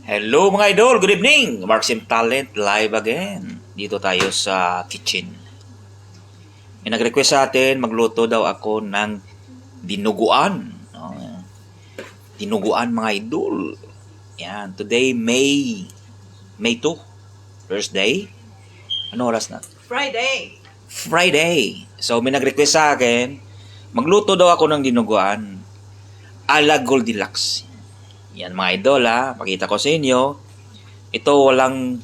Hello mga idol, good evening! Marksim Talent live again. Dito tayo sa kitchen. May nag-request sa atin, magluto daw ako ng dinuguan. Dinuguan mga idol. Yan, today May 2, Thursday. Ano oras na? Friday. So may nag-request sa akin, magluto daw ako ng dinuguan ala Goldilocks. Yan mga idol ha, pakita ko sa inyo. Ito walang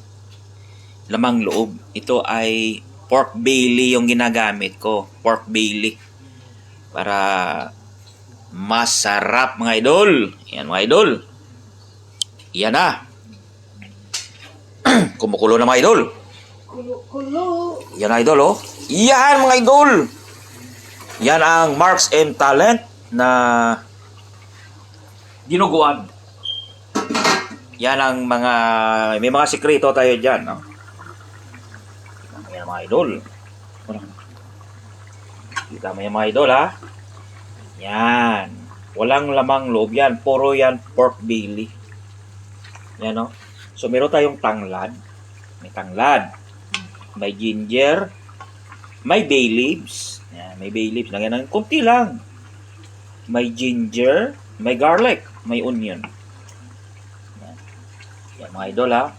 lamang loob. Ito ay pork belly yung ginagamit ko. Pork belly. Para masarap mga idol. Yan mga idol. Yan na. Kumukulo na mga idol. Kulo. Yan idol oh. Yan mga idol. Yan ang Marks and Talent na dinuguan. Yan ang may mga sikreto tayo dyan. No? Yan mga idol. Kita mo yan mga idol ha. Yan. Walang lamang loob yan. Puro yan pork belly. Yan no. So meron tayong tanglad. May tanglad. May ginger. May bay leaves. Yan, may bay leaves. Lagyan ng konti lang. May ginger. May garlic. May onion. Yan mga idol ha.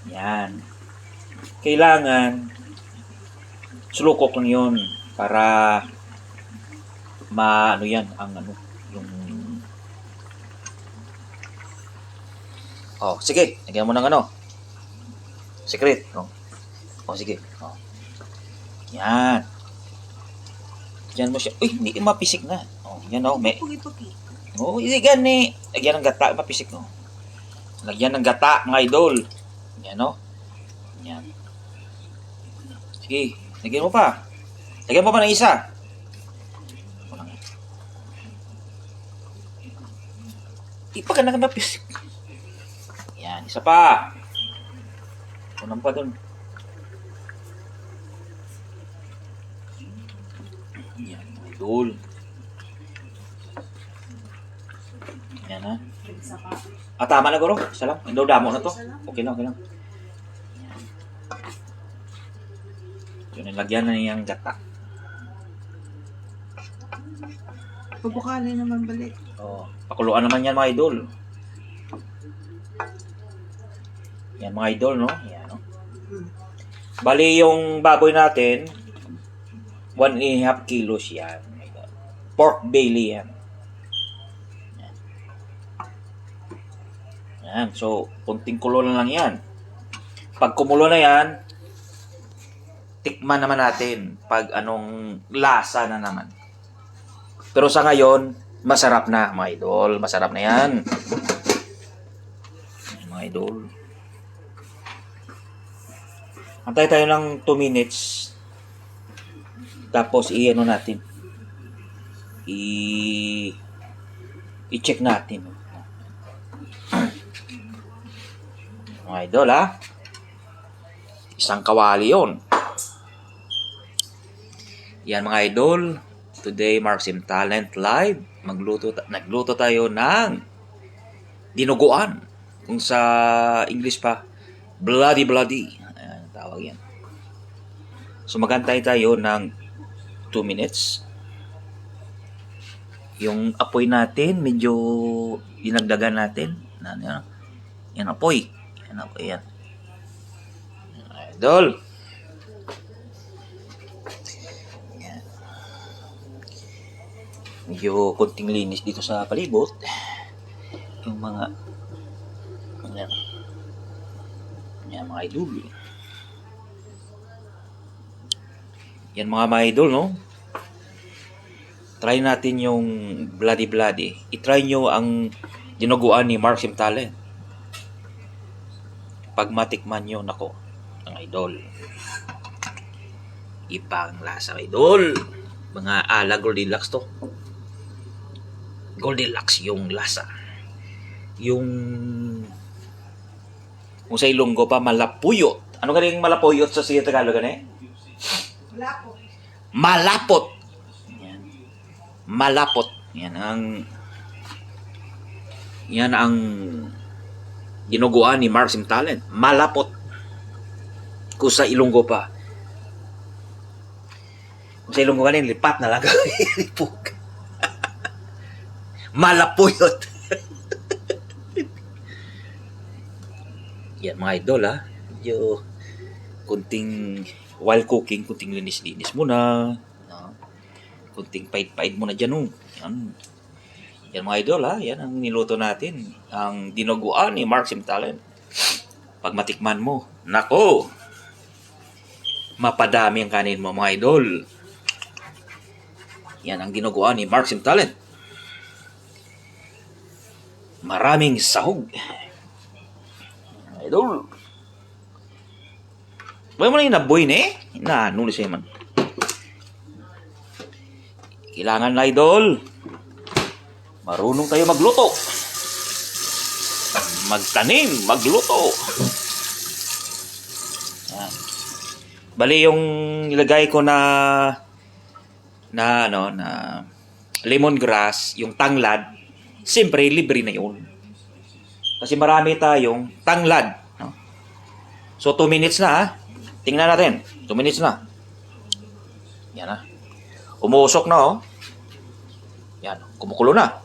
Yan. Kailangan sulukok lang yun para ano yan ang yung sige, lagyan mo ng secret sige yan mo siya. Uy, hindi mapisik na yan may hindi gani lagyan ng gata mapisik lagyan ng gata mga idol yan yan sige, lagyan mo pa ng isa ipa ka na mapisik yan, isa pa unang pa dun yan mga idol yan ha. Tama na guro. Isa lang. Hindi damo na to. Okay lang. Yun, nilagyan na niyang gata. Pabukali naman balik. Pakuluan naman yan mga idol. Yan mga idol, no? Yan, no? Bali yung baboy natin, 1.5 kilos yan. Pork belly yan. Yan. So, kunting kulo lang yan. Pag kumulo na yan, tikman naman natin pag anong lasa na naman. Pero sa ngayon, masarap na mga idol. Masarap na yan. Mga idol. Antay tayo ng 2 minutes. Tapos i-ano natin. I-check natin. Mga idol ha. Isang kawali yun. Yan mga idol. Today Marksim Talent Live. Nagluto tayo ng dinuguan. Kung sa English pa, bloody. Ayan, tawag yan. So magantay tayo ng 2 minutes. Yung apoy natin, medyo dinagdagan natin. Yan apoy. Yan. Idol. Yan. Medyo konting linis dito sa palibot. Yung mga mga idol. Yan mga idol, no? Try natin yung bloody. I-try nyo ang dinuguan ni Marksim Talent. Pag matikman nyo, nako, ang idol. Ibang lasa, idol. Mga ala Goldilocks to. Goldilocks yung lasa. Yung kung sa Ilonggo pa, malapuyot. Ano galing malapuyot sa siya Tagalog gani? Malapot. Yan. Malapot. Yan ang Yan ang dinuguan ni Maxim Talent. Malapot. Kung sa Ilonggo pa. Kung sa Ilonggo kanin, lipat na lang. Lipog. Malapuyot. Yan mga idol ha. Medyo kunting while cooking, kunting linis-linis muna. No? Kunting pait-pait muna dyan. Yan. Yan mga idol ha. Yan ang niluto natin. Ang dinuguan ni Maxim Talent. Pag matikman mo, nako, mapadami ang kanin mo mga idol. Yan ang dinuguan ni Maxim Talent. Maraming sahog. Idol. Wala mo na yung naboy na eh. Nulis eh man. Kailangan na idol. Marunong tayo magluto. Magtanim, magluto. Yan. Bali yung nilagay ko na lemongrass, yung tanglad, siyempre libre na yun. Kasi marami tayong tanglad. No? So 2 minutes na ha. Tingnan natin. 2 minutes na. Yan ha. Umusok na oh. Yan. Kumukulo na.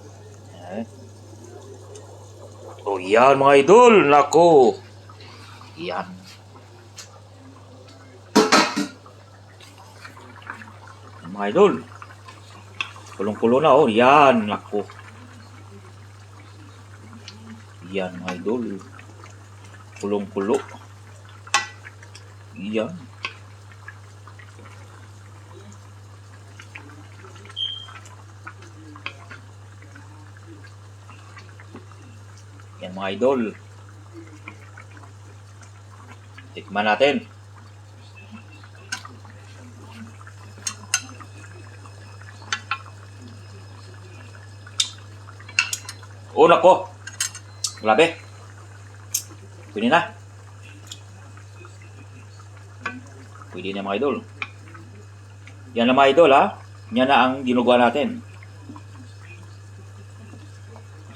O yan mga idol. Nako. Yan. Mga idol. Kulong-kulo na oh. Yan. Nako. Yan mga idol. Kulong-kulo. Yan. Yan mga idol. Tikman natin. Oh nako. Grabe. Pwede na. Pwede na mga idol. Yan na mga idol ha. Yan na ang ginugawa natin.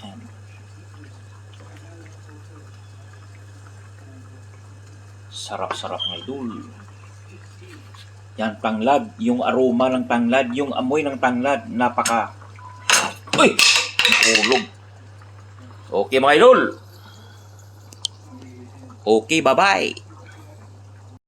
Yan. Sarap-sarap mga idol. Yan tanglad. Yung aroma ng tanglad. Yung amoy ng tanglad. Napaka... Uy! Ulog. Okay mga idol. Okay, bye-bye.